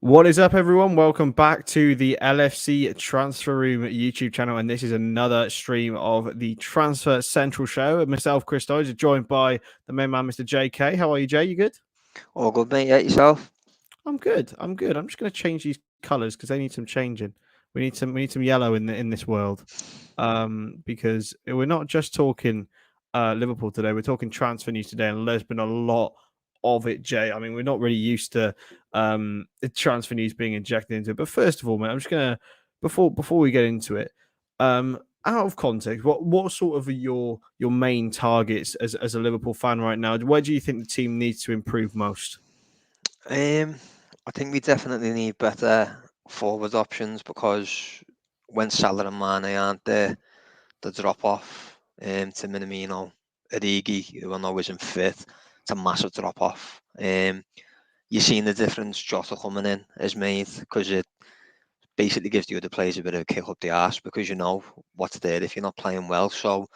What is up, everyone? Welcome back to the LFC Transfer Room YouTube channel, and this is another stream of the Transfer Central show. Myself, Chris Dodge, joined by the main man, Mr. JK. How are you, Jay? You good? All good, mate. Yeah, yourself? I'm good. I'm good. I'm just going to change these colors because they need some changing. We need some yellow in this world, because we're not just talking Liverpool today. We're talking transfer news today, and there's been a lot of it, Jay. I mean, we're not really used to the transfer news being injected into it. But first of all, mate, I'm just gonna before we get into it, out of context, what sort of are your main targets as a Liverpool fan right now? Where do you think the team needs to improve most? Um, I think we definitely need better forward options because when Salah and Mane aren't there, the drop off to Minamino, Origi, who I know isn't fit, it's a massive drop off. You've seen the difference Jota coming in has made because it basically gives the other players a bit of a kick up the arse because you know what's there if you're not playing well. So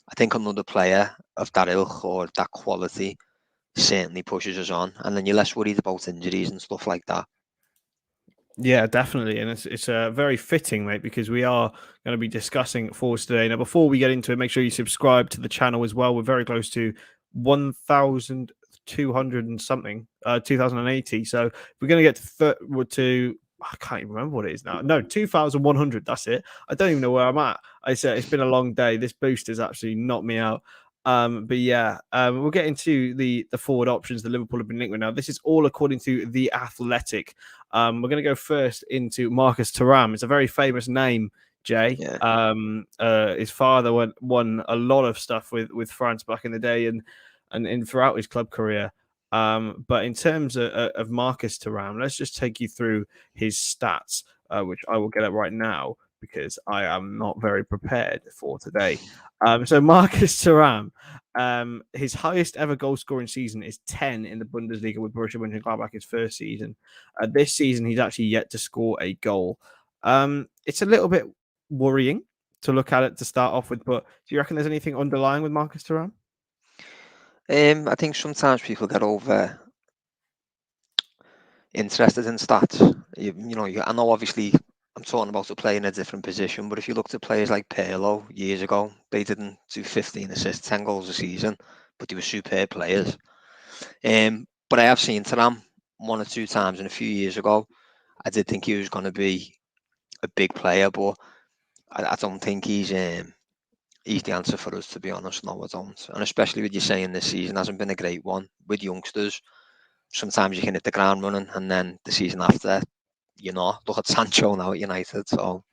I think another player of that ilk or that quality certainly pushes us on, and then you're less worried about injuries and stuff like that. Yeah, definitely, and it's very fitting, mate, because we are going to be discussing forwards today. Now, before we get into it, make sure you subscribe to the channel as well. We're very close to 1,200 and something, 2,080. So we're going to get to I can't even remember what it is now. No, 2,100. That's it. I don't even know where I'm at. I said it's been a long day. This boost has actually knocked me out. But yeah, we'll get into the forward options that Liverpool have been linked with now. This is all according to The Athletic. We're going to go first into Marcus Taram. It's a very famous name, Jay. Yeah. His father won a lot of stuff with France back in the day and throughout his club career. But in terms of Marcus Taram, let's just take you through his stats, which I will get at right now because I am not very prepared for today. So Marcus Thuram, his highest ever goal scoring season is 10 in the Bundesliga with Borussia Mönchengladbach his first season. This season, he's actually yet to score a goal. It's a little bit worrying to look at it to start off with, but do you reckon there's anything underlying with Marcus Thuram? I think sometimes people get over interested in stats. I know obviously I'm talking about a player in a different position, but if you looked at players like Pirlo years ago, they didn't do 15 assists, 10 goals a season, but they were superb players. But I have seen Taram one or two times, and a few years ago, I did think he was going to be a big player, but I don't think he's the answer for us, to be honest. No, I don't. And especially with you saying this season hasn't been a great one with youngsters. Sometimes you can hit the ground running, and then the season after, look at Sancho now at United. So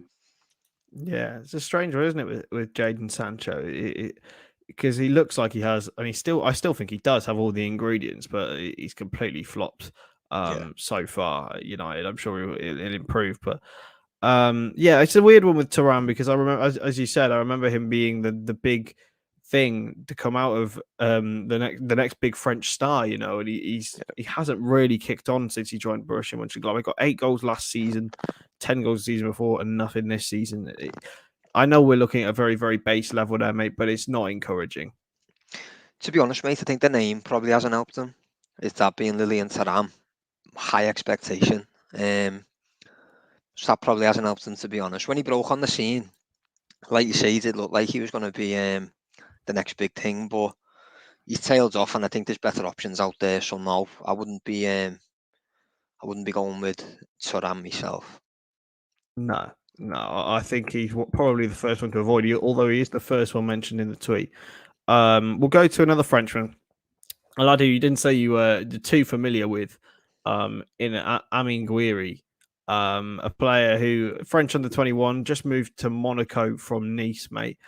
Yeah, it's a strange one, isn't it, with Jadon Sancho? Because he looks like he has, and I still think he does have all the ingredients, but he's completely flopped yeah, so far at United. I'm sure he'll improve, but yeah, it's a weird one with Taram because I remember, as you said, I remember him being the big thing to come out of the next big French star, and he hasn't really kicked on since he joined Borussia Mönchengladbach. He got 8 goals last season, 10 goals the season before, and nothing this season. I know we're looking at a very, very base level there, mate, but it's not encouraging. to be honest, mate, I think the name probably hasn't helped him. Is that being Lillian Taram? High expectation. So that probably hasn't helped him, to be honest. When he broke on the scene, like you say, he did look like he was going to be the next big thing, but he's tailed off, and I think there's better options out there. So no, I wouldn't be going with Turan myself. No, no, I think he's probably the first one to avoid you, although he is the first one mentioned in the tweet. We'll go to another Frenchman. A lad who you didn't say you were too familiar with, in Amine Gouiri, a player who French under 21 just moved to Monaco from Nice, mate.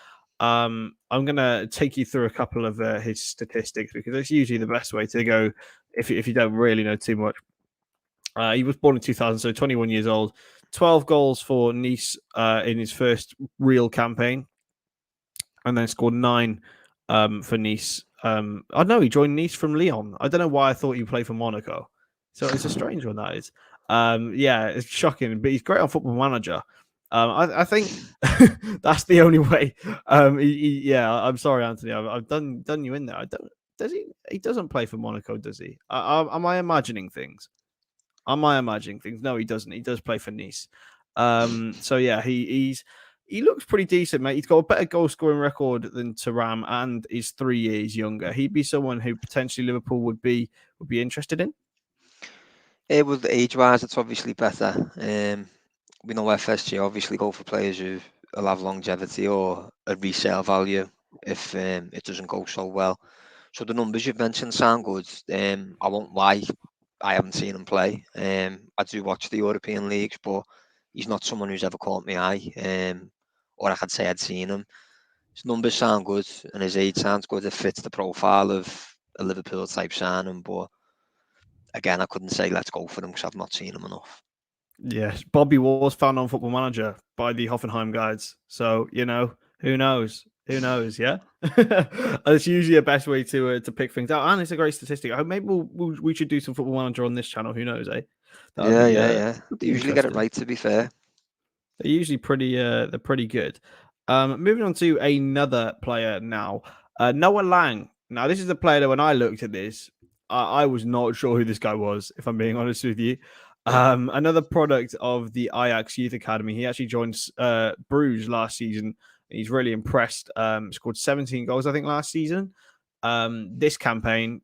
I'm gonna take you through a couple of his statistics because it's usually the best way to go if you don't really know too much. He was born in 2000, so 21 years old. 12 goals for Nice in his first real campaign, and then scored 9 for Nice. I know he joined Nice from Lyon. I don't know why I thought he played for Monaco. So it's a strange one, that is. Yeah, it's shocking, but he's great on Football Manager. I think that's the only way. Yeah, I'm sorry, Anthony. I've done you in there. I don't. Does he? He doesn't play for Monaco, does he? Am I imagining things? Am I imagining things? No, he doesn't. He does play for Nice. So yeah, he looks pretty decent, mate. He's got a better goal scoring record than Taram and is 3 years younger. He'd be someone who potentially Liverpool would be interested in. It would age-wise, it's obviously better. We know FSG obviously go for players who will have longevity or a resale value if it doesn't go so well. So the numbers you've mentioned sound good. I won't lie, I haven't seen him play. I do watch the European leagues, but he's not someone who's ever caught my eye. Or I could say I'd seen him. His numbers sound good, and his age sounds good. It fits the profile of a Liverpool type signing, but again, I couldn't say let's go for him because I've not seen him enough. Yes, Bobby was found on Football Manager by the Hoffenheim guides. So, you know, who knows? Who knows? Yeah, it's usually a best way to pick things out, and it's a great statistic. I hope maybe we should do some Football Manager on this channel. Who knows? Eh? That'd Yeah, be yeah. would They be usually get it interesting. right, to be fair. They're usually they're pretty good. Moving on to another player now, Noah Lang. Now, this is a player that when I looked at this, I was not sure who this guy was, if I'm being honest with you. Another product of the Ajax Youth Academy. He actually joined Bruges last season. He's really impressed. Scored 17 goals, I think, last season. This campaign,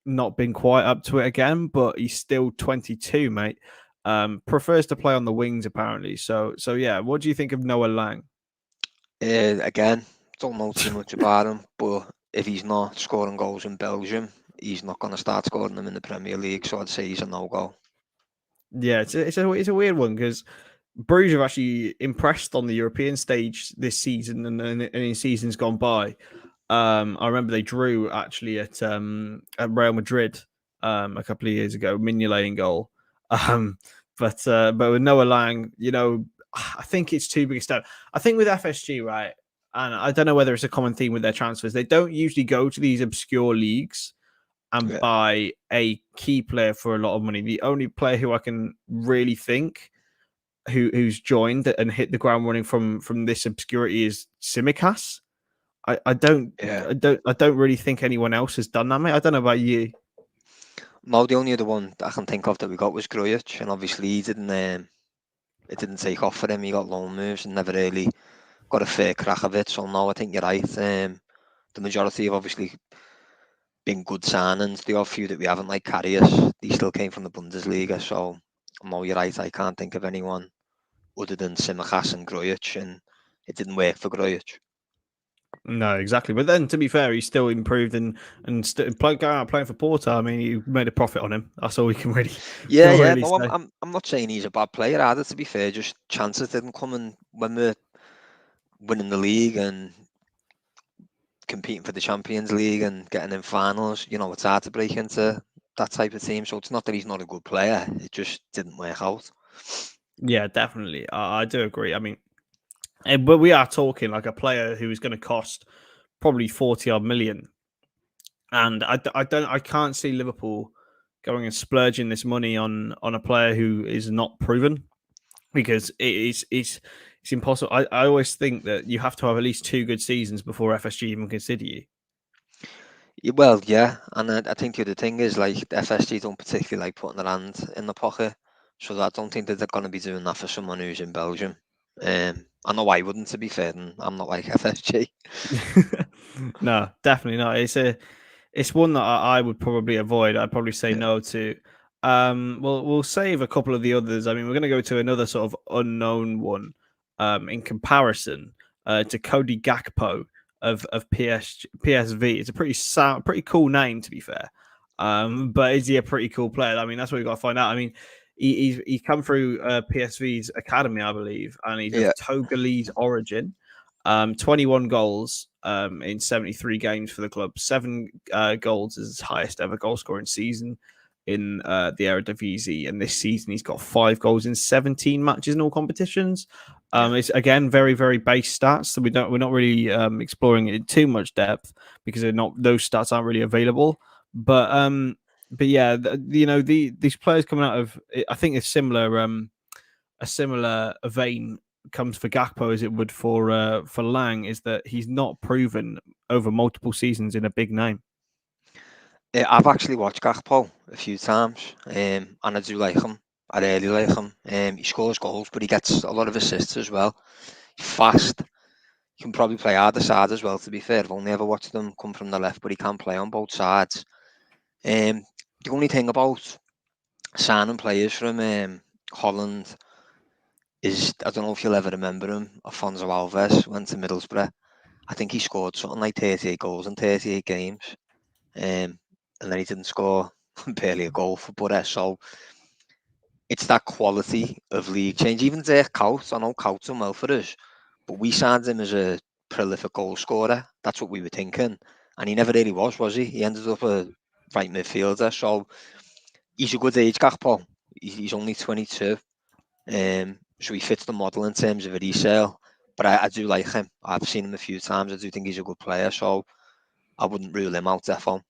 not been quite up to it again, but he's still 22, mate. Prefers to play on the wings, apparently. So yeah, what do you think of Noah Lang? Again, don't know too much about him, but if he's not scoring goals in Belgium, he's not going to start scoring them in the Premier League. So I'd say he's a no-go. Yeah, it's a weird one because Bruges have actually impressed on the European stage this season and in seasons gone by. I remember they drew actually at Real Madrid a couple of years ago, Mignolet in goal. But with Noah Lang, you know, I think it's too big a step. I think with FSG, right, and I don't know whether it's a common theme with their transfers, they don't usually go to these obscure leagues and buy a key player for a lot of money. The only player who I can really think who's joined and hit the ground running from this obscurity is Tsimikas. I don't really think anyone else has done that, mate. I don't know about you. No, the only other one I can think of that we got was Grujic, and obviously he didn't. It didn't take off for him. He got loan moves and never really got a fair crack of it. So no, I think you're right. The majority have obviously been good signings. The odd few that we haven't, like Karius, he still came from the Bundesliga. So no, you're right. I can't think of anyone other than Tsimikas and Grujic, and it didn't work for Grujic. No, exactly. But then, to be fair, he's still improved and going out playing for Porto. I mean, you made a profit on him. That's all we can really. Yeah. Really No, say. I'm not saying he's a bad player either. To be fair, just chances didn't come in when we're winning the league and competing for the Champions League and getting in finals. You know, it's hard to break into that type of team. So it's not that he's not a good player. It just didn't work out. Yeah, definitely. I do agree. I mean, but we are talking like a player who is going to cost probably 40 odd million. And I can't see Liverpool going and splurging this money on a player who is not proven, because it's impossible. I always think that you have to have at least 2 good seasons before FSG even consider you. Well, yeah, and I think the other thing is like the FSG don't particularly like putting their hand in the pocket, so I don't think that they're going to be doing that for someone who's in Belgium. I know I wouldn't, to be fair, and I'm not like FSG. No, definitely not. It's one that I would probably avoid. I'd probably say no to. We'll save a couple of the others. I mean, we're going to go to another sort of unknown one. In comparison to Cody Gakpo of PSV. It's a pretty cool name, to be fair. But is he a pretty cool player? I mean, that's what we've got to find out. I mean, he's come through PSV's academy, I believe, and he's of Togolese origin. 21 goals in 73 games for the club. 7 goals is his highest ever goal scoring season in the Eredivisie, and this season he's got 5 goals in 17 matches in all competitions. It's again very, very base stats, so we're not really exploring it in too much depth because those stats aren't really available. But yeah, these players coming out of, I think a similar vein comes for Gakpo as it would for Lang, is that he's not proven over multiple seasons in a big name. I've actually watched Gakpo a few times, and I do like him. I really like him. He scores goals, but he gets a lot of assists as well. He's fast. He can probably play either side as well, to be fair. I've only ever watched him come from the left, but he can play on both sides. The only thing about signing players from Holland is, I don't know if you'll ever remember him, Afonso Alves went to Middlesbrough. I think he scored something like 38 goals in 38 games. And then he didn't score barely a goal for Borough. So it's that quality of league change. Even Dirk Kuyt, I know Kuyt's done well for us, but we signed him as a prolific goal scorer. That's what we were thinking. And he never really was he? He ended up a right midfielder. So he's a good age, Gakpo. He's only 22. So he fits the model in terms of a resale. But I do like him. I've seen him a few times. I do think he's a good player. So I wouldn't rule him out, defo.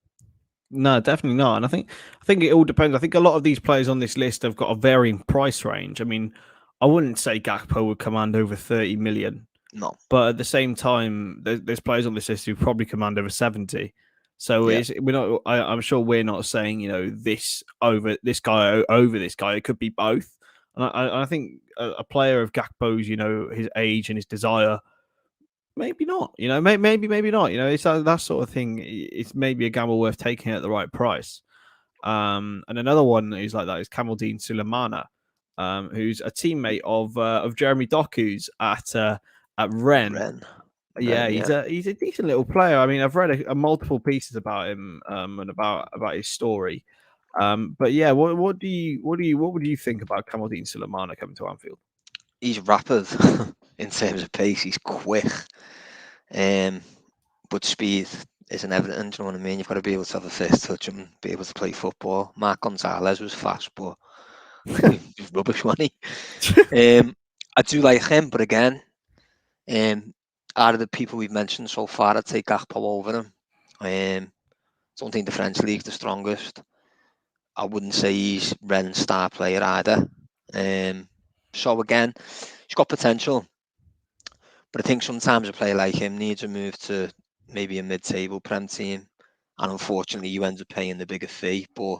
No, definitely not. And I think it all depends. I think a lot of these players on this list have got a varying price range. I mean, I wouldn't say Gakpo would command over 30 million. No. But at the same time, there's players on this list who probably command over 70. So Yeah. we're not. I'm sure we're not saying this over this guy over this guy. It could be both. And I think a player of Gakpo's, his age and his desire, maybe not. Maybe not. It's that sort of thing. It's maybe a gamble worth taking at the right price. And another one who's like that is Kamaldeen Sulemana, who's a teammate of Jeremy Doku's at Rennes. Yeah, he's a decent little player. I mean, I've read a multiple pieces about him and about his story. But yeah, what would you think about Kamaldeen Sulemana coming to Anfield? He's rapid in terms of pace. He's quick, but speed isn't everything. Do you know what I mean? You've got to be able to have a first touch and be able to play football. Mark Gonzalez was fast, but he's rubbish, wasn't he? I do like him, but again, out of the people we've mentioned so far, I'd take Gakpo over him. Don't think the French league's the strongest. I wouldn't say he's Rennes' star player either. So again, he's got potential, but I think sometimes a player like him needs a move to maybe a mid-table Prem team, and unfortunately, you end up paying the bigger fee. But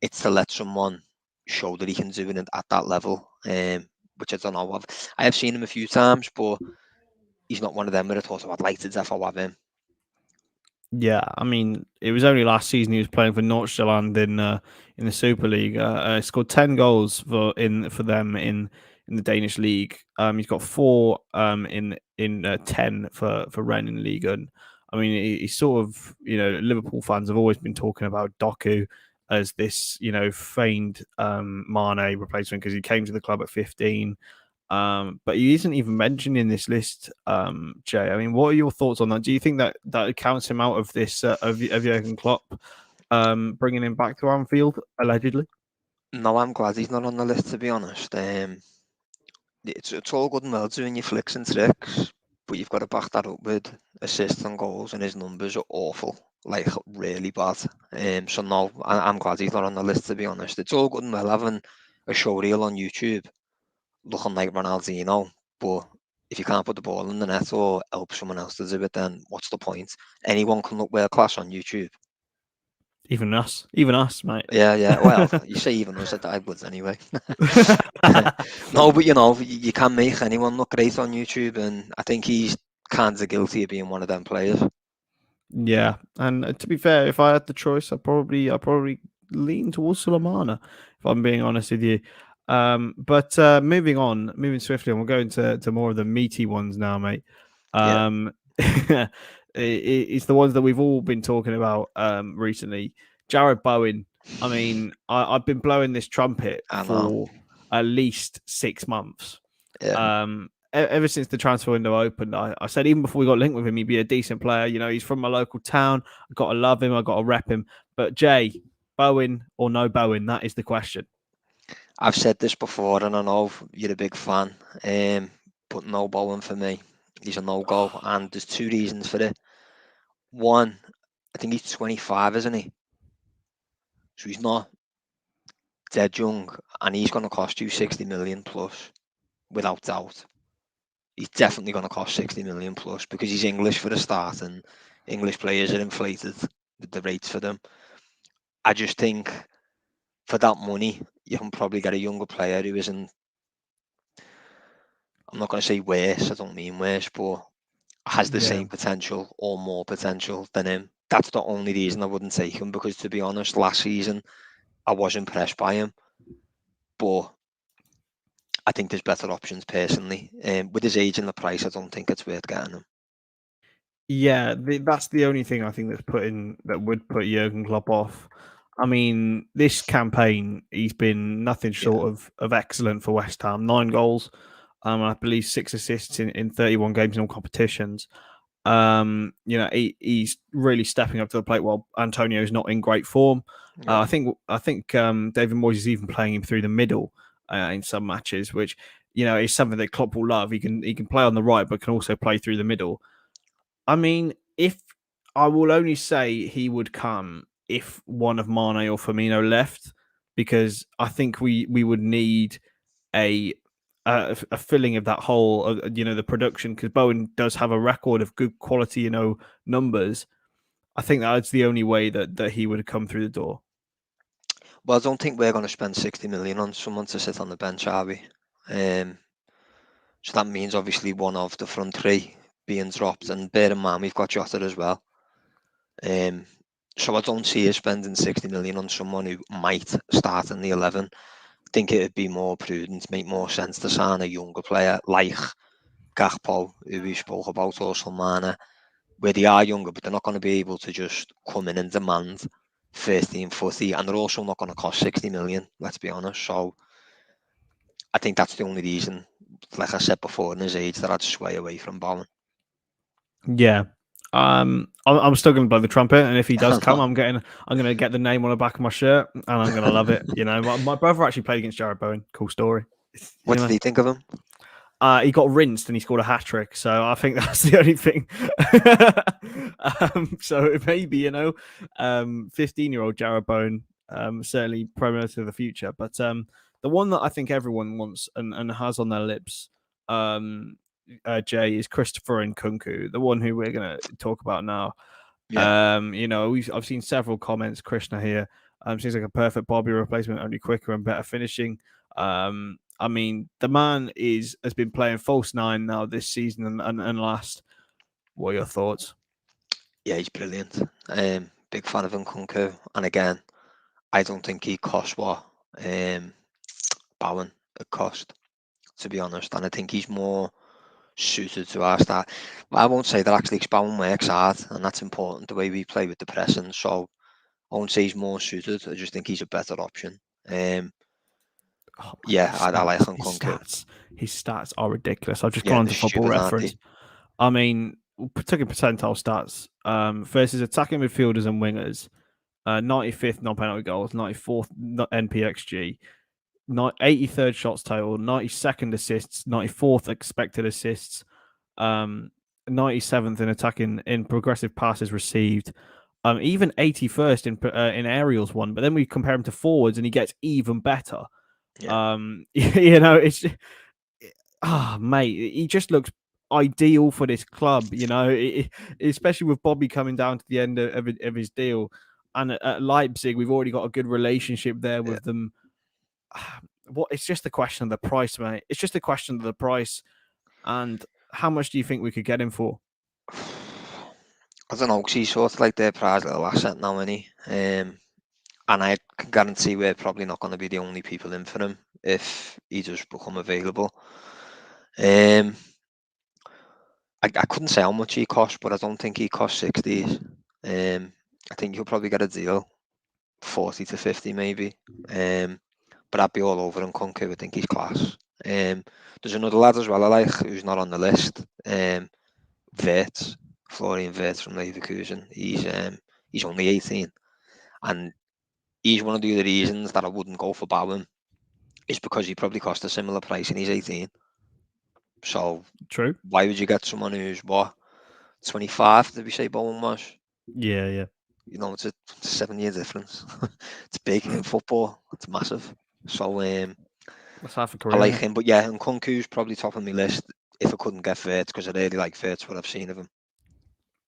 it's to let someone show that he can do it at that level, which I don't know. I have seen him a few times, but he's not one of them where I thought, I'd like to definitely have him. Yeah, I mean, it was only last season he was playing for Nordsjælland in the Super League. He scored 10 goals for them in the Danish league. He's got 4 in 10 for Rennes in Liga. And I mean, he's sort of, Liverpool fans have always been talking about Doku as this, feigned Mane replacement because he came to the club at 15. But he isn't even mentioned in this list, Jay. I mean, what are your thoughts on that? Do you think that counts him out of this of Jurgen Klopp bringing him back to Anfield allegedly? No, I'm glad he's not on the list, to be honest. It's all good and well doing your flicks and tricks, but you've got to back that up with assists and goals, and his numbers are awful, like really bad. So no, I'm glad he's not on the list, to be honest. It's all good and well having a show reel on YouTube looking like Ronaldinho, but if you can't put the ball in the net or help someone else to do it, then what's the point? Anyone can look world class on YouTube. Even us, mate. Yeah. Well, you say even us, I would anyway. No, but you can make anyone look great on YouTube, and I think he's kind of guilty of being one of them players. Yeah, and to be fair, if I had the choice, I'd probably lean towards Sulemana, if I'm being honest with you. But moving swiftly, and we'll go into more of the meaty ones now, mate. It's the ones that we've all been talking about recently. Jarrod Bowen. I mean, I've been blowing this trumpet for at least 6 months. Yeah. Ever since the transfer window opened, I said even before we got linked with him, he'd be a decent player. He's from my local town. I've got to love him. I've got to rep him. But Jay, Bowen or no Bowen? That is the question. I've said this before, and I know you're a big fan, but no Bowen for me. He's a no-go, and there's 2 reasons for it. One, I think he's 25, isn't he? So he's not dead young, and he's going to cost you 60 million plus, without doubt. He's definitely going to cost 60 million plus because he's English for a start, and English players are inflated with the rates for them. I just think for that money, you can probably get a younger player who isn't. I'm not going to say worse. I don't mean worse, but has the Yeah. same potential or more potential than him. That's the only reason I wouldn't take him, because to be honest, last season I was impressed by him, but I think there's better options personally. With his age and the price, I don't think it's worth getting him. Yeah, that's the only thing I think that would put Jurgen Klopp off. I mean, this campaign he's been nothing short of excellent for West Ham. 9 goals, I believe 6 assists in 31 games in all competitions. He's really stepping up to the plate while Antonio's not in great form. Yeah. I think David Moyes is even playing him through the middle in some matches, which is something that Klopp will love. He can play on the right, but can also play through the middle. I mean, if I will only say he would come if one of Mane or Firmino left, because I think we would need a a filling of that whole, the production, because Bowen does have a record of good quality, numbers. I think that's the only way that he would come through the door. Well, I don't think we're going to spend 60 million on someone to sit on the bench, are we? So that means obviously one of the front three being dropped, and bear in mind we've got Jota as well. So I don't see us spending 60 million on someone who might start in the 11. I think it would be more prudent, make more sense to sign a younger player like Gakpo, who we spoke about, or Mane, where they are younger, but they're not going to be able to just come in and demand 13, 40, and they're also not going to cost 60 million, let's be honest. So I think that's the only reason, like I said before, in his age, that I'd sway away from Bowen. Yeah. I'm still going to blow the trumpet, and if he does come, I'm going to get the name on the back of my shirt, and I'm going to love it. My brother actually played against Jarrod Bowen. Cool story. What did he think of him? He got rinsed and he scored a hat trick, so I think that's the only thing. So maybe 15-year-old Jarrod Bowen, certainly promoted to the future. But the one that I think everyone wants and has on their lips, Jay, is Christopher Nkunku, the one who we're going to talk about now. Yeah. I've seen several comments. Krishna here seems like a perfect Bobby replacement, only quicker and better finishing. I mean, the man has been playing false nine now this season and last. What are your thoughts? Yeah, he's brilliant. Big fan of Nkunku, and again, I don't think he cost what Bowen it cost, to be honest. And I think he's more suited to our style. I won't say that actually, 'cause Bowen works hard, and that's important, the way we play with the pressing. So I won't say he's more suited. I just think he's a better option. Yeah, I like Nkunku. His stats are ridiculous. I've just Yeah, gone they're to Football stupid, aren't Reference. they? I mean, taking percentile stats versus attacking midfielders and wingers. 95th non-penalty goals, 94th NPXG, 83rd shots total, 92nd assists, 94th expected assists, 97th in attacking in progressive passes received, even 81st in aerials won. But then we compare him to forwards, and he gets even better. Yeah. It's mate, he just looks ideal for this club. Especially with Bobby coming down to the end of his deal, and at Leipzig, we've already got a good relationship there with them. It's just a question of the price, mate. It's just a question of the price. And how much do you think we could get him for? I don't know, 'cause he's sort of like their prize little asset now, isn't he? And I can guarantee we're probably not going to be the only people in for him if he does become available. I couldn't say how much he cost, but I don't think he cost 60s. I think you'll probably get a deal 40 to 50 maybe. But I'd be all over Nkunku. I think he's class. There's another lad as well I like who's not on the list. Wirtz, Florian Wirtz from Leverkusen. He's only 18, and he's one of the other reasons that I wouldn't go for Bowen is because he probably cost a similar price and he's 18. So True. Why would you get someone who's what 25? Did we say Bowen was? Yeah. It's a 7-year difference. It's big in football. It's massive. So That's half a career. I like him, but yeah, Nkunku's probably top of my list if I couldn't get Wirtz, because I really like Wirtz, what I've seen of him.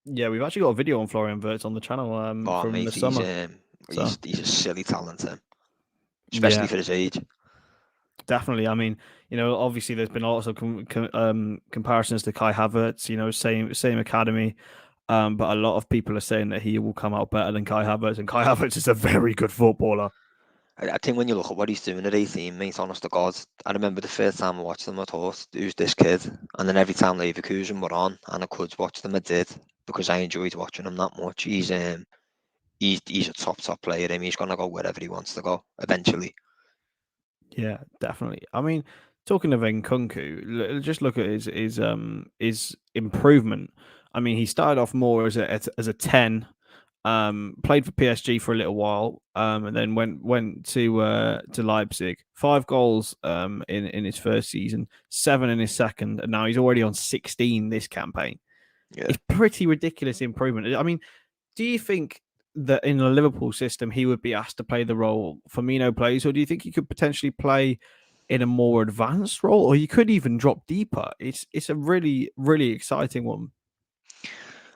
Yeah, we've actually got a video on Florian Wirtz on the channel from mate, the summer. He's a silly talent, him. especially for his age. Definitely. I mean, obviously there's been lots of comparisons to Kai Havertz. Same academy, but a lot of people are saying that he will come out better than Kai Havertz, and Kai Havertz is a very good footballer. I think when you look at what he's doing at 18, mate, honest to God, I remember the first time I watched them, I thought, who's this kid? And then every time Leverkusen were on and I could watch them, I did, because I enjoyed watching him that much. He's a top player. I mean, he's gonna go wherever he wants to go eventually. Yeah, definitely. I mean, talking of Nkunku, just look at his improvement. I mean, he started off more as a 10, played for PSG for a little while, and then went to Leipzig. 5 goals in his first season, 7 in his second, and now he's already on 16 this campaign. Yeah. It's pretty ridiculous improvement. I mean, do you think that in a Liverpool system he would be asked to play the role Firmino plays, or do you think he could potentially play in a more advanced role, or you could even drop deeper? It's a really, really exciting one.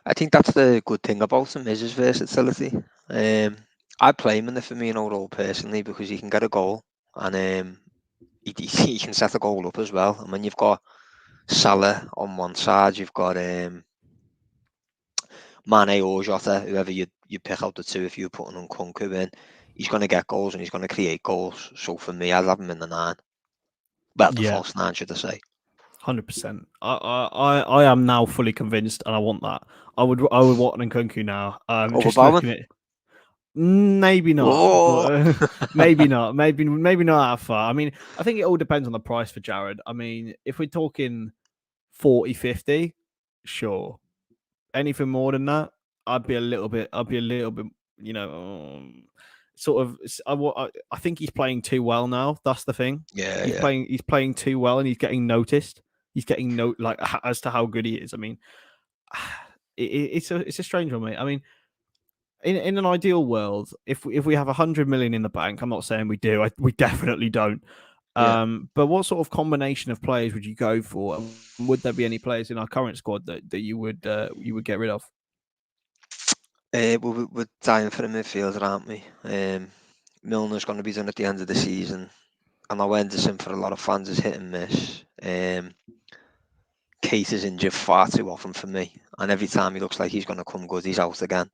I think that's the good thing about him is his versatility. I'd play him in the Firmino role personally because he can get a goal and he can set a goal up as well. And when you've got Salah on one side, you've got Mane or Jota, whoever you pick out the two if you're putting Nkunku in, he's going to get goals and he's going to create goals. So for me, I'd have him in the 9. Well, the false 9, should I say. 100%. I am now fully convinced, and I want that. I would want Nkunku now. Over Just Bowen? looking at maybe not, but maybe not. Maybe not that far. I mean, I think it all depends on the price for Jarrod. I mean, if we're talking 40, 50, sure. Anything more than that, I'd be a little bit, sort of. I think he's playing too well now. That's the thing. Yeah, He's playing too well, and he's getting noticed. He's getting as to how good he is. I mean, it's a strange one, mate. I mean, in an ideal world, if we have 100 million in the bank, I'm not saying we do. We definitely don't. But what sort of combination of players would you go for? And would there be any players in our current squad that you would get rid of? We're dying for a midfielder, aren't we? Milner's going to be done at the end of the season. I know Henderson for a lot of fans is hit and miss. Kate is injured far too often for me, and every time he looks like he's going to come good, he's out again.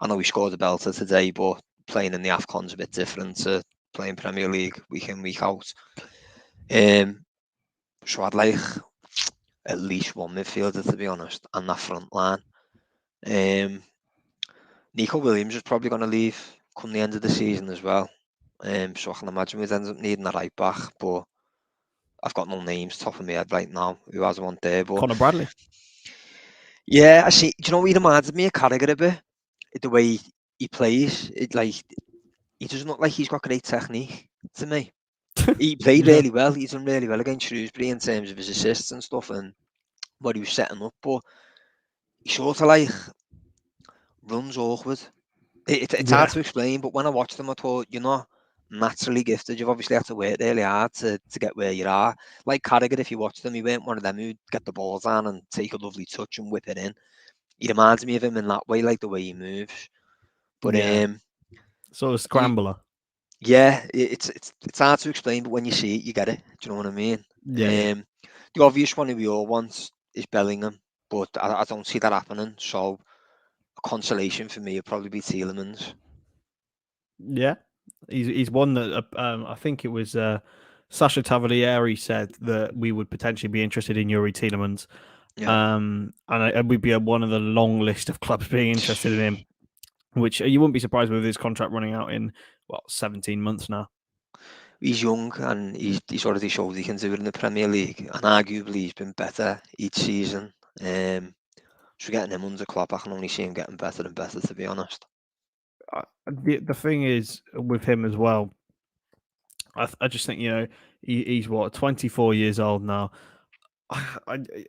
I know he scored a belter today, but playing in the AFCON's a bit different to playing Premier League week in, week out. So I'd like at least one midfielder, to be honest, and that front line. Nico Williams is probably going to leave come the end of the season as well. So I can imagine we'd end up needing a right back, but I've got no names top of my head right now who has one there. But Conor Bradley. Yeah, I see. Do you know what he reminds me of Carragher a bit? The way he plays, he doesn't look like he's got great technique to me. He played really well. He's done really well against Shrewsbury in terms of his assists and stuff and what he was setting up. But he sort of runs awkward. It's hard to explain, but when I watched him, I thought, you're not naturally gifted. You've obviously had to work really hard to get where you are. Like Carragher, if you watched him, he weren't one of them who'd get the ball down and take a lovely touch and whip it in. He reminds me of him in that way, like the way he moves. But sort of scrambler. Yeah, it's hard to explain, but when you see it, you get it. Do you know what I mean? Yeah. The obvious one we all want is Bellingham, but I don't see that happening. So a consolation for me would probably be Tielemans. Yeah, he's one that I think it was Sasha Tavolieri said that we would potentially be interested in Youri Tielemans. Yeah. And we'd be on one of the long list of clubs being interested in him, which you wouldn't be surprised with his contract running out in 17 months now. He's young and he's already showed he can do it in the Premier League, and arguably he's been better each season. So getting him under Klopp, I can only see him getting better and better, to be honest. The thing is with him as well, I just think, he's 24 years old now.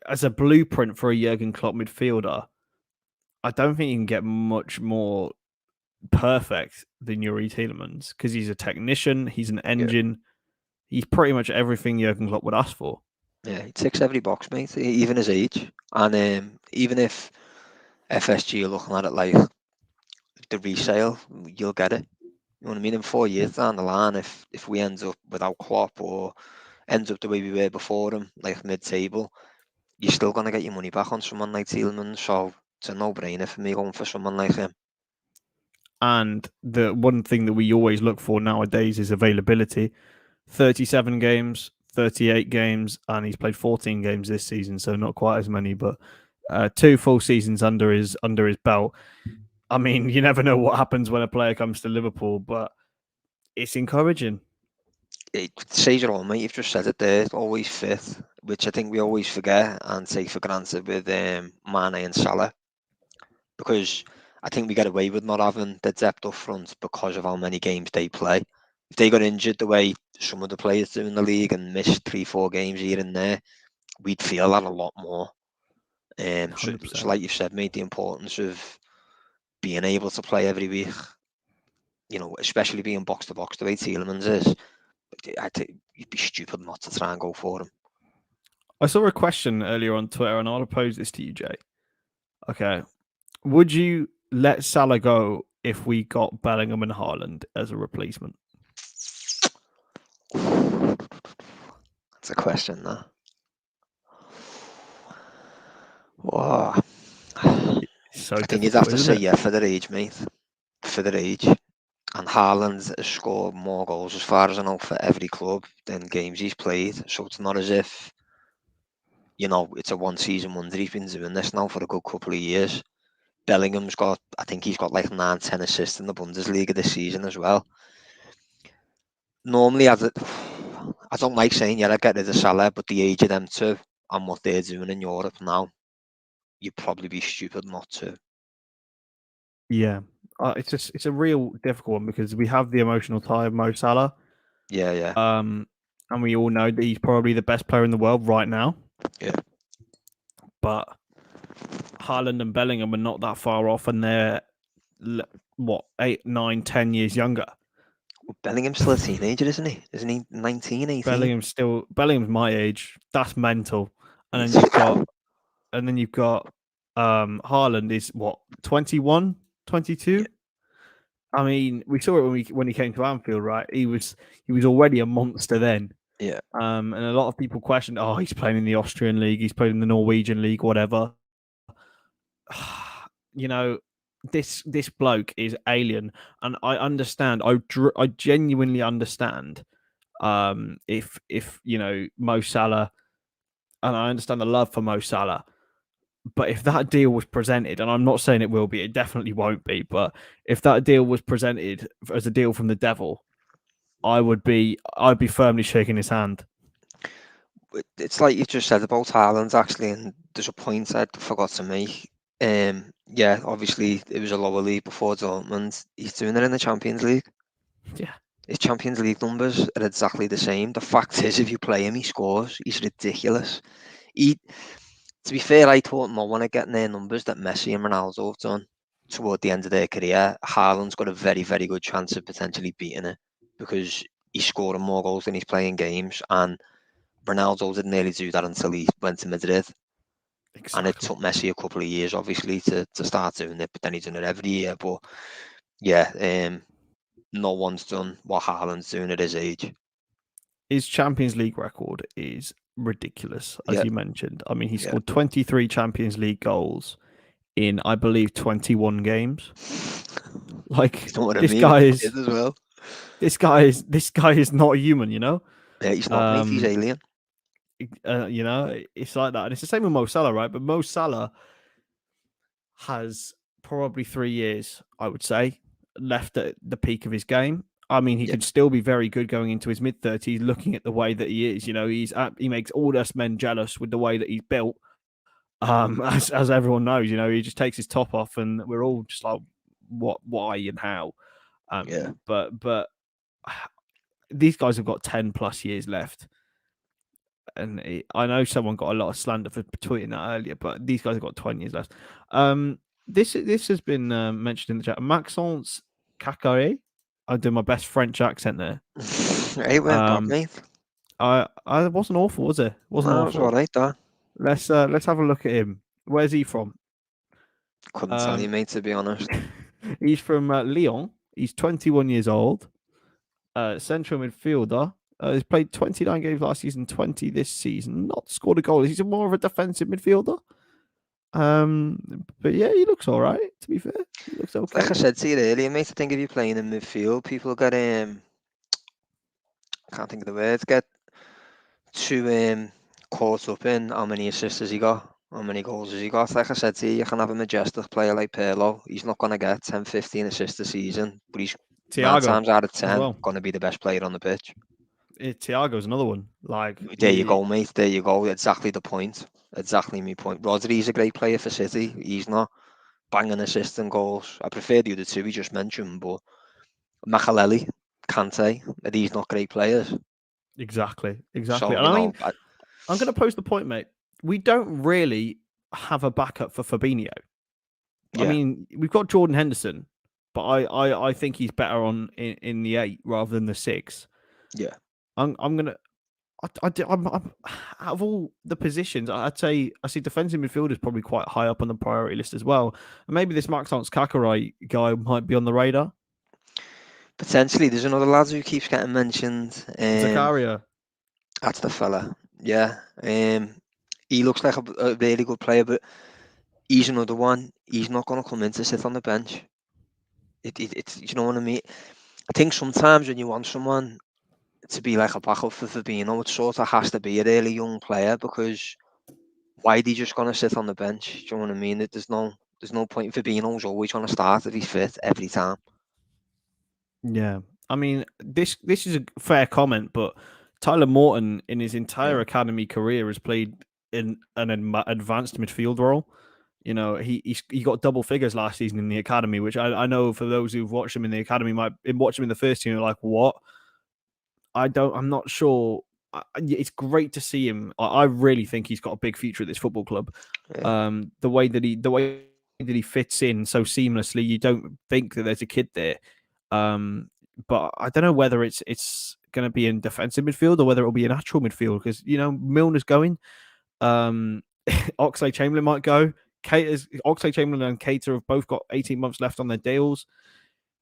As a blueprint for a Jurgen Klopp midfielder, I don't think you can get much more perfect than Youri Tielemans because he's a technician, he's an engine, he's pretty much everything Jurgen Klopp would ask for. Yeah, he ticks every box, mate, even his age. And even if FSG are looking at it like the resale, you'll get it. You know what I mean? In 4 years down the line, if we end up without Klopp or ends up the way we were before him, like mid-table, you're still going to get your money back on someone like Tielemans. So it's a no-brainer for me going for someone like him. And the one thing that we always look for nowadays is availability. 37 games, 38 games, and he's played 14 games this season, so not quite as many, but 2 full seasons under his belt. I mean, you never know what happens when a player comes to Liverpool, but it's encouraging. It says it all, mate. You've just said it there. Always fit, which I think we always forget and take for granted with Mane and Salah, because I think we get away with not having the depth up front because of how many games they play. If they got injured the way some of the players do in the league and missed 3-4 games here and there, we'd feel that a lot more. So like you've said, mate, the importance of being able to play every week, you know, especially being box to box the way Tielemans is, I think you'd be stupid not to try and go for him. I saw a question earlier on Twitter, and I'll pose this to you, Jay. Okay. Would you let Salah go if we got Bellingham and Haaland as a replacement? That's a question, though. Wow. So I think you'd have to say yeah for their age, mate. For their age. And Haaland has scored more goals, as far as I know, for every club than games he's played. So it's not as if, you know, it's a one-season wonder. He's been doing this now for a good couple of years. Bellingham's got, I think he's got like 9-10 assists in the Bundesliga this season as well. Normally, I don't like saying, yeah, I'd get rid of Salah, but the age of them two and what they're doing in Europe now, you'd probably be stupid not to. Yeah. It's a real difficult one because we have the emotional tie of Mo Salah. Yeah. And we all know that he's probably the best player in the world right now. Yeah. But Haaland and Bellingham are not that far off, and they're 8, 9, 10 years younger. Well, Bellingham's still a teenager, isn't he? Isn't he 19, 18? Bellingham's my age. That's mental. And He's... then you've got Haaland is what, 21, 22? Yeah. I mean, we saw it when he came to Anfield, right? He was already a monster then. Yeah. And a lot of people questioned, oh, he's playing in the Austrian league, he's playing in the Norwegian league, whatever. You know, this bloke is alien, and I understand. I genuinely understand. If you know Mo Salah, and I understand the love for Mo Salah, but if that deal was presented, and I'm not saying it will be, it definitely won't be, but if that deal was presented as a deal from the devil, I'd be firmly shaking his hand. It's like you just said about Haaland, actually, and there's a point I forgot to make. Yeah, obviously it was a lower league before Dortmund. He's doing it in the Champions League. Yeah. His Champions League numbers are exactly the same. The fact is, if you play him, he scores. He's ridiculous. To be fair, I thought no one had getting their numbers that Messi and Ronaldo have done toward the end of their career. Haaland's got a very, very good chance of potentially beating it because he's scoring more goals than he's playing games, and Ronaldo didn't nearly do that until he went to Madrid. Exactly. And it took Messi a couple of years, obviously, to start doing it, but then he's done it every year. But yeah, no one's done what Haaland's doing at his age. His Champions League record is ridiculous, as you mentioned. I mean, he scored 23 Champions League goals in, I believe, 21 games. Like, this guy is as well. This guy is not human, you know. Yeah, he's not. Mate, he's alien. You know, it's like that, and it's the same with Mo Salah, right? But Mo Salah has probably 3 years, I would say, left at the peak of his game. I mean, he could still be very good going into his mid-30s, looking at the way that he is. You know, he makes all us men jealous with the way that he's built. As everyone knows, you know, he just takes his top off, and we're all just like, what, why, and how. But these guys have got 10 plus years left. And I know someone got a lot of slander for tweeting that earlier, but these guys have got 20 years left. This has been mentioned in the chat. Maxence Kakare. I do my best French accent there. Right, well, mate. I wasn't awful, was it? Wasn't awful. It was all right, though. Let's have a look at him. Where's he from? Couldn't tell you, mate, to be honest. He's from Lyon. He's 21 years old. Central midfielder. He's played 29 games last season, 20 this season. Not scored a goal. He's more of a defensive midfielder. But yeah, he looks all right. To be fair, he looks okay. Like I said to you earlier, mate, I think if you're playing in midfield, people get I can't think of the words, get too caught up in how many assists has he got, how many goals has he got. Like I said to you can have a majestic player like Pirlo. He's not going to get 10, 15 assists a season, but he's 9 times out of 10 going to be the best player on the pitch. Thiago's another one. There you go, mate. There you go. Exactly the point. Exactly my point. Rodri's a great player for City. He's not banging assists and goals. I prefer the other two we just mentioned, but Makaleli, Kante, these not great players. Exactly. So, and I mean, I'm going to pose the point, mate. We don't really have a backup for Fabinho. Yeah. I mean, we've got Jordan Henderson, but I think he's better in the 8 rather than the 6. Yeah. I'm out of all the positions, I'd say I see defensive midfield is probably quite high up on the priority list as well. And maybe this Maxence Kakaray guy might be on the radar. Potentially, there's another lad who keeps getting mentioned. Zakaria. That's the fella. Yeah. He looks like a really good player, but he's another one. He's not going to come in to sit on the bench. It's you know what I mean? I think sometimes when you want someone to be like a backup for Fabinho, it sort of has to be a really young player, because why are they just going to sit on the bench? Do you know what I mean? There's no point. Fabinho's always going to start if he's fit every time. Yeah. I mean, this is a fair comment, but Tyler Morton in his entire academy career has played in an advanced midfield role. You know, he got double figures last season in the academy, which I know for those who've watched him in the academy might watch him in the first team, like, what? I'm not sure. It's great to see him. I really think he's got a big future at this football club. Yeah. The way that he fits in so seamlessly, you don't think that there's a kid there. But I don't know whether it's going to be in defensive midfield or whether it'll be a natural midfield, because Milner's going. Oxlade-Chamberlain might go. Oxlade-Chamberlain and Keita have both got 18 months left on their deals.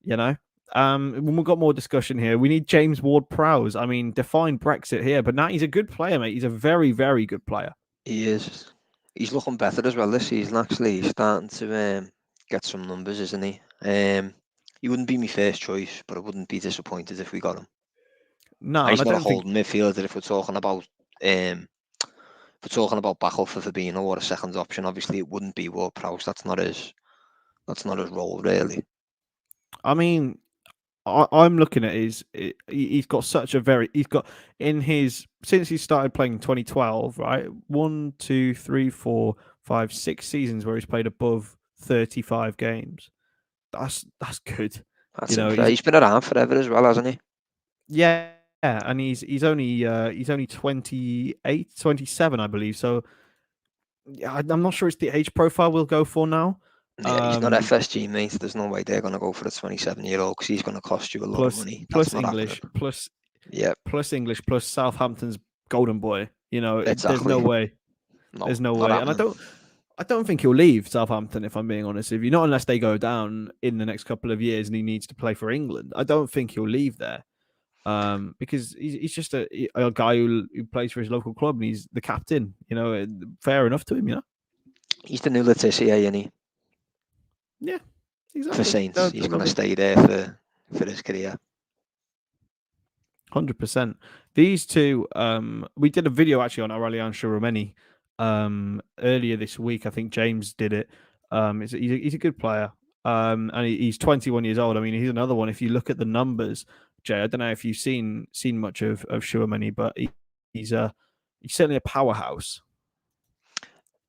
When we've got more discussion here, we need James Ward-Prowse. I mean, define Brexit here, but now he's a good player, mate. He's a very, very good player. He is. He's looking better as well this season, actually. He's starting to get some numbers, isn't he? He wouldn't be my first choice, but I wouldn't be disappointed if we got him. No, and he's not a holding midfielder if we're talking about backup for Fabinho or a second option. Obviously, it wouldn't be Ward-Prowse. That's not his role, really. I mean, I'm looking at he's got such a since he started playing in 2012, right? 1, 2, 3, 4, 5, 6 seasons where he's played above 35 games. That's good. He's been around forever as well, hasn't he? Yeah, and he's only 28, 27, I believe. So I'm not sure it's the age profile we'll go for now. Yeah, he's not FSG, mate. There's no way they're going to go for a 27-year-old, because he's going to cost you a lot of money. Plus English, plus English, plus Southampton's golden boy. Exactly. There's no way. There's no way, and I don't think he'll leave Southampton, if I'm being honest with you. Not unless they go down in the next couple of years and he needs to play for England. I don't think he'll leave there, because he's just a guy who plays for his local club and he's the captain. Fair enough to him. He's the new Letizia, isn't he? Yeah, exactly. For Saints, he's going to stay there for his career. 100%. These two, we did a video actually on Aurelian Tchouameni earlier this week. I think James did it. He's a good player, and he's 21 years old. I mean, he's another one. If you look at the numbers, Jay, I don't know if you've seen much of Tchouameni, but he's certainly a powerhouse.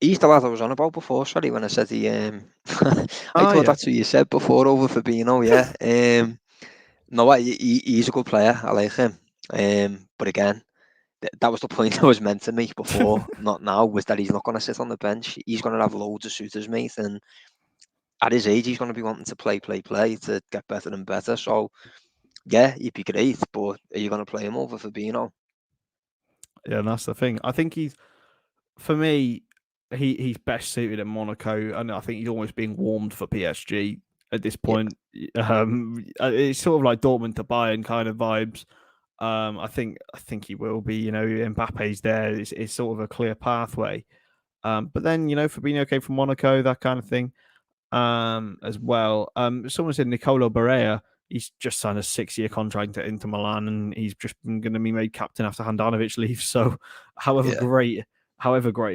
He's the lad I was on about before. Sorry, when I said I thought that's what you said before over Fabinho. Yeah. No, he's a good player. I like him. But again, that was the point I was meant to make before, not now, was that he's not going to sit on the bench. He's going to have loads of suitors, mate. And at his age, he's going to be wanting to play to get better and better. So, yeah, he'd be great. But are you going to play him over Fabinho? Yeah, and that's the thing. I think for me, he's best suited at Monaco, and I think he's almost being warmed for PSG. at this point. It's sort of like Dortmund to Bayern kind of vibes. I think he will be. Mbappe's there. It's sort of a clear pathway. But then Fabinho came from Monaco, that kind of thing. As well. Someone said Nicolo Barrea. He's just signed a 6-year contract to Inter Milan, and he's just going to be made captain after Handanovic leaves. So, however great,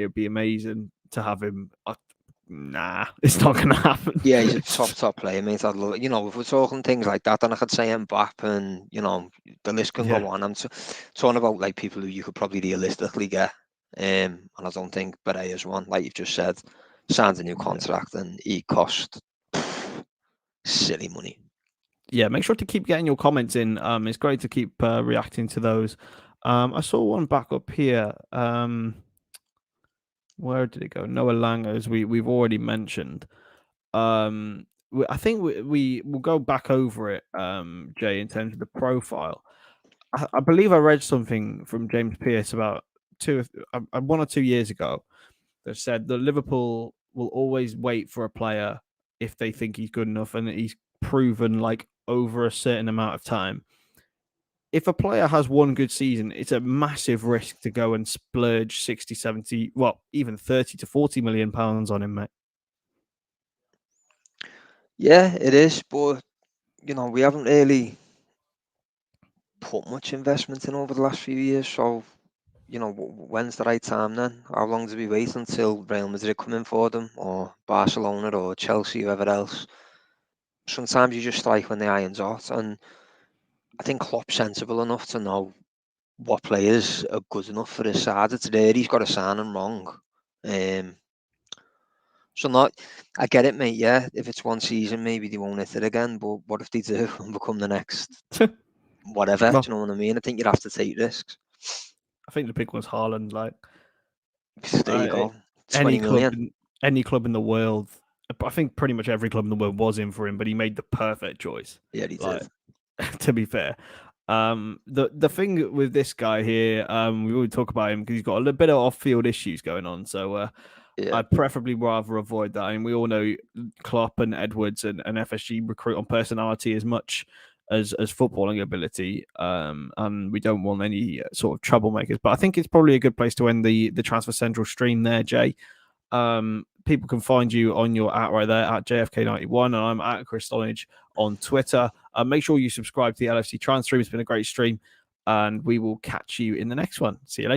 it'd be amazing to have him. Nah, it's not going to happen. Yeah, he's a top player, mate. I'd love it. If we're talking things like that, then I could say Mbappe, and the list can go on. I'm talking about like people who you could probably realistically get, and I don't think Barea's one, like you've just said, signs a new contract, and he cost silly money. Yeah, make sure to keep getting your comments in. It's great to keep reacting to those. I saw one back up here. Where did it go? Noah Lang, as we've already mentioned. I think we will go back over it, Jay, in terms of the profile. I believe I read something from James Pearce about 1 or 2 years ago that said that Liverpool will always wait for a player if they think he's good enough and he's proven like over a certain amount of time. If a player has one good season, it's a massive risk to go and splurge 60, 70, well, even 30 to 40 million pounds on him, mate. Yeah, it is, but we haven't really put much investment in over the last few years. So, when's the right time then? How long do we wait until Real Madrid come in for them, or Barcelona, or Chelsea, whoever else? Sometimes you just strike when the iron's hot, and I think Klopp's sensible enough to know what players are good enough for his side. It's there, he's got to sign them wrong. I get it, mate. Yeah, if it's one season, maybe they won't hit it again. But what if they do and become the next whatever? Well, do you know what I mean? I think you'd have to take risks. I think the big one's Haaland. Like, there you go. 20 million. Any club in the world. I think pretty much every club in the world was in for him, but he made the perfect choice. Yeah, he did. To be fair, the thing with this guy here, we always talk about him because he's got a little bit of off-field issues going on. So I'd preferably rather avoid that. And we all know Klopp and Edwards and FSG recruit on personality as much as footballing ability. And we don't want any sort of troublemakers. But I think it's probably a good place to end the Transfer Central stream there, Jay. People can find you on your @ right there at JFK91, and I'm at Chris Stonage on Twitter. Make sure you subscribe to the LFC Trans stream. It's been a great stream, and we will catch you in the next one. See you later.